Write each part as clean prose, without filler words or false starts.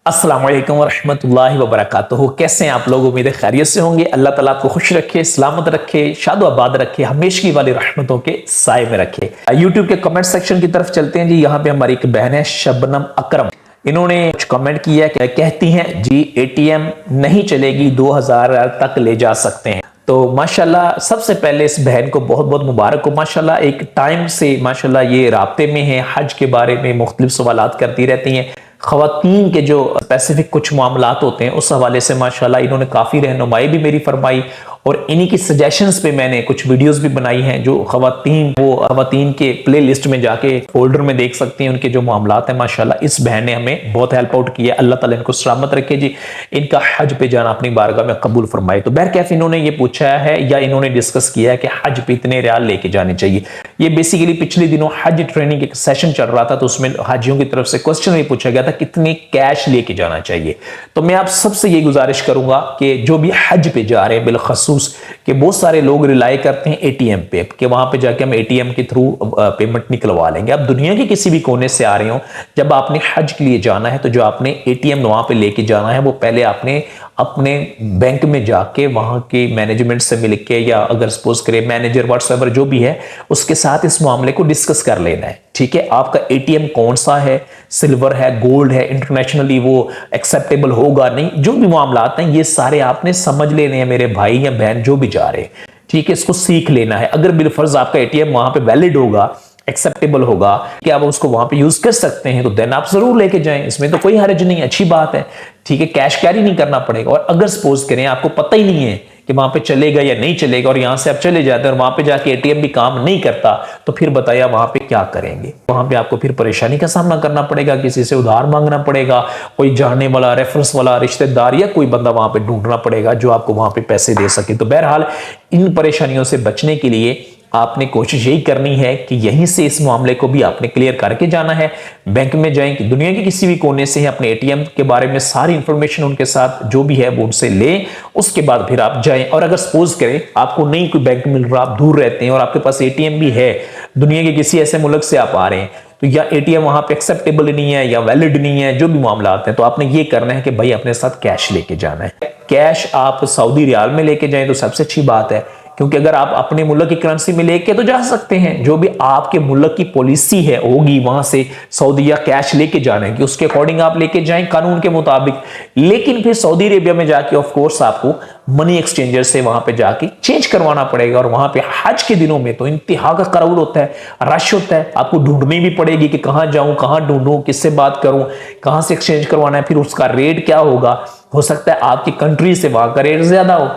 अस्सलाम वालेकुम वरहमतुल्लाहि वबरकातुहू। कैसे हैं आप लोग? उम्मीद है खैरियत से होंगे। अल्लाह ताला आपको खुश रखे, सलामत रखे, शादो आबाद रखे, हमेशगी वाली रहमतों के साए में रखे। यूट्यूब के कमेंट सेक्शन की तरफ चलते हैं जी। यहाँ पे हमारी एक बहन है शबनम अकरम, इन्होंने कुछ कमेंट किया है। कहती हैं जी एटीएम नहीं चलेगी, 2000 तक ले जा सकते हैं। तो माशाल्लाह सबसे पहले इस बहन को बहुत बहुत मुबारक हो। माशाल्लाह एक टाइम से माशाल्लाह ये राब्ते में है, हज के बारे में मुख्तलिफ सवालात करती रहती हैं। खवातीन के जो स्पेसिफिक कुछ मामलात होते हैं उस हवाले से माशाल्लाह इन्होंने काफ़ी रहनुमाई भी मेरी फरमाई, और इन्हीं की सजेशंस पे मैंने कुछ वीडियोस भी बनाई हैं जो खवातीन के प्ले लिस्ट में जाके फोल्डर में देख सकती हैं। उनके जो मामलात हैं माशाल्लाह इस बहन ने हमें बहुत हेल्प आउट किया। अल्लाह ताला इनको सलामत रखे जी, इनका हज पे जाना अपनी बारगाह में कबूल फरमाए। तो बहरकैफ इन्होंने ये पूछा है या इन्होंने डिस्कस किया है कि हज पे इतने रियाल लेके जाने चाहिए। ये बेसिकली पिछले दिनों हज ट्रेनिंग एक सेशन चल रहा था, तो उसमें हाजियों की तरफ से क्वेश्चन भी पूछा गया था कितने कैश लेके जाना चाहिए। तो मैं आप सबसे ये गुजारिश करूंगा कि जो भी हज पे जा रहे हैं बिलखसूस कि बहुत सारे लोग रिलाई करते हैं एटीएम पे कि वहां पे जाके हम एटीएम के थ्रू पेमेंट निकलवा लेंगे। अब दुनिया के किसी भी कोने से आ रहे हो, जब आपने हज के लिए जाना है तो जो आपने एटीएम वहां पे लेके जाना है वो पहले आपने अपने बैंक में जाके वहां के मैनेजमेंट से मिलके, या अगर सपोज करें मैनेजर व्हाट्सएवर जो भी है उसके साथ इस मामले को डिस्कस कर लेना है। ठीक है, आपका एटीएम कौन सा है, सिल्वर है, गोल्ड है, इंटरनेशनली वो एक्सेप्टेबल होगा नहीं, जो भी मामलात हैं ये सारे आपने समझ लेने हैं मेरे भाई या बहन जो भी जा रहे हैं। ठीक है, इसको सीख लेना है। अगर बिलफर्ज आपका एटीएम वहां पे वैलिड होगा, एक्सेप्टेबल होगा कि आप उसको वहां पे यूज कर सकते हैं, तो देन आप जरूर लेके जाएं, इसमें तो कोई हर्ज नहीं, अच्छी बात है। ठीक है, कैश कैरी नहीं करना पड़ेगा। और अगर सपोज करें आपको पता ही नहीं है कि वहां पे चलेगा या नहीं चलेगा, और यहां से आप चले जाते हैं और वहां पे जाके एटीएम भी काम नहीं करता, तो फिर बताया वहां पे क्या करेंगे? वहां पे आपको फिर परेशानी का सामना करना पड़ेगा, किसी से उधार मांगना पड़ेगा, कोई जानने वाला, रेफरेंस वाला रिश्तेदार या कोई बंदा वहां पे ढूंढना पड़ेगा जो आपको वहां पे पैसे दे सके। तो बहरहाल इन परेशानियों से बचने के लिए आपने कोशिश यही करनी है कि यहीं से इस मामले को भी आपने क्लियर करके जाना है। बैंक में जाएं कि दुनिया के किसी भी कोने से अपने एटीएम के बारे में सारी इंफॉर्मेशन उनके साथ जो भी है वो उनसे लें, उसके बाद फिर आप जाएं। और अगर सपोज करें आपको नहीं कोई बैंक मिल रहा, आप दूर रहते हैं और आपके पास एटीएम भी है, दुनिया के किसी ऐसे मुल्क से आप आ रहे हैं, तो या एटीएम वहां पे एक्सेप्टेबल नहीं है या वैलिड नहीं है, जो भी मामला आते हैं, तो आपने ये करना है कि भाई अपने साथ कैश लेके जाना है। कैश आप सऊदी रियाल में लेके जाएं तो सबसे अच्छी बात है, क्योंकि अगर आप अपने मुल्क की करेंसी में लेके तो जा सकते हैं, जो भी आपके मुल्क की पॉलिसी है होगी वहां से सऊदी या कैश लेके जाने की, उसके अकॉर्डिंग आप लेके जाएं कानून के मुताबिक। लेकिन फिर सऊदी अरेबिया में जाके ऑफ कोर्स आपको मनी एक्सचेंजर से वहां पे जाके चेंज करवाना पड़ेगा। और वहां पे हज के दिनों में तो इंतहा का क्राउड होता है, रश होता है, आपको ढूंढनी भी पड़ेगी कि कहां जाऊं, कहां ढूंढूं, किससे बात करूं, कहां से एक्सचेंज करवाना है, फिर उसका रेट क्या होगा, हो सकता है आपकी कंट्री से वहां का रेट ज्यादा हो।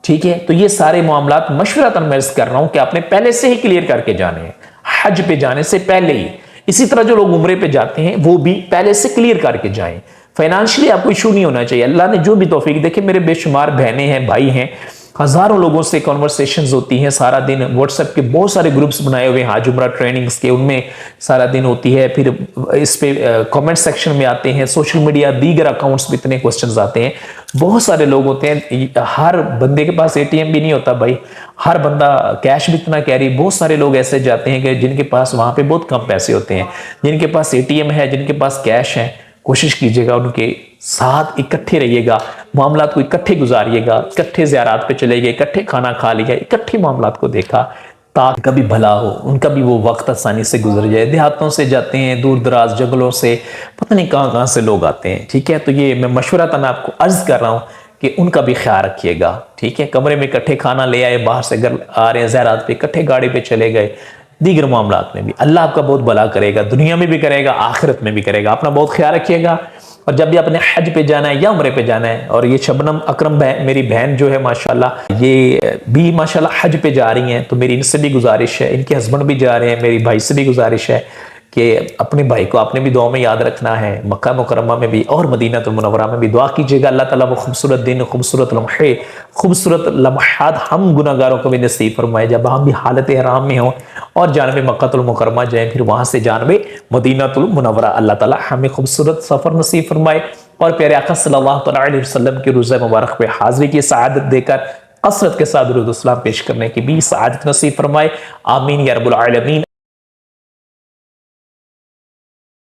ठीक है, तो ये सारे मामलात मशवरतन मैं कर रहा हूं कि आपने पहले से ही क्लियर करके जाने हैं, हज पे जाने से पहले ही। इसी तरह जो लोग उम्रे पे जाते हैं वो भी पहले से क्लियर करके जाएं। फाइनेंशियली आपको इशू नहीं होना चाहिए। अल्लाह ने जो भी तौफीक, देखिए मेरे बेशुमार बहनें हैं, भाई हैं, हजारों लोगों से कॉन्वर्सेशंस होती हैं सारा दिन। व्हाट्सएप के बहुत सारे ग्रुप्स बनाए हुए हैं हज उम्रा ट्रेनिंग्स के, उनमें सारा दिन होती है। फिर इस पे कमेंट सेक्शन में आते हैं, सोशल मीडिया दीगर अकाउंट्स में इतने क्वेश्चंस आते हैं। बहुत सारे लोग होते हैं, हर बंदे के पास एटीएम भी नहीं होता भाई, हर बंदा कैश भी इतना कैरी। बहुत सारे लोग ऐसे जाते हैं कि जिनके पास वहां पे बहुत कम पैसे होते हैं, जिनके पास एटीएम है, जिनके पास कैश है। कोशिश कीजिएगा उनके साथ इकट्ठे रहिएगा, मामलात को इकट्ठे गुजारिएगा, इकट्ठे ज़ियारात पे चले गए, इकट्ठे खाना खा लिया, इकट्ठे मामलात को देखा, ताकि कभी भला हो, उनका भी वो वक्त आसानी से गुजर जाए। देहातों से जाते हैं, दूर दराज जंगलों से, पता नहीं कहाँ कहाँ से लोग आते हैं। ठीक है, तो ये मैं मशवरतन आपको अर्ज कर रहा हूँ कि उनका भी ख्याल रखिएगा। ठीक है, कमरे में इकट्ठे खाना ले आए, बाहर से घर आ रहे हैं ज़ियारात पे, इकट्ठे गाड़ी पे चले गए, दीगर मामलात में भी अल्लाह आपका बहुत भला करेगा, दुनिया में भी करेगा, आखिरत में भी करेगा। अपना बहुत ख्याल रखिएगा। और जब भी अपने हज पे जाना है या उम्रे पे जाना है, और ये शबनम अकरम मेरी बहन जो है माशाल्लाह, ये भी माशाल्लाह हज पे जा रही हैं, तो मेरी इनसे भी गुजारिश है, इनके हस्बैंड भी जा रहे हैं, मेरी भाई से भी गुजारिश है कि अपने भाई को आपने भी दुआ में याद रखना है। मक्का मुकर्रमा में भी और मदीनातुल मुनव्वरा में भी दुआ कीजिएगा। अल्लाह ताला वो खूबसूरत दिन, खूबसूरत लम्हे, खूबसूरत लम्हात हम गुनाहगारों को भी नसीब फरमाए, जब हम भी हालत हराम में हों और जानबे मक्कातुल मुकर्रमा जाएं, फिर वहां से जानबे मदीनातुल मुनव्वरा। अल्लाह ताला हमें खूबसूरत सफर नसीब फरमाए और प्यारे आका सल्लल्लाहु अलैहि वसल्लम के रोज़ा मुबारक पे हाजिरी की सआदत देकर कसरत के साथ दुरूद सलाम पेश करने की भी सआदत नसीब फरमाए। आमीन या रब्बुल आलमीन।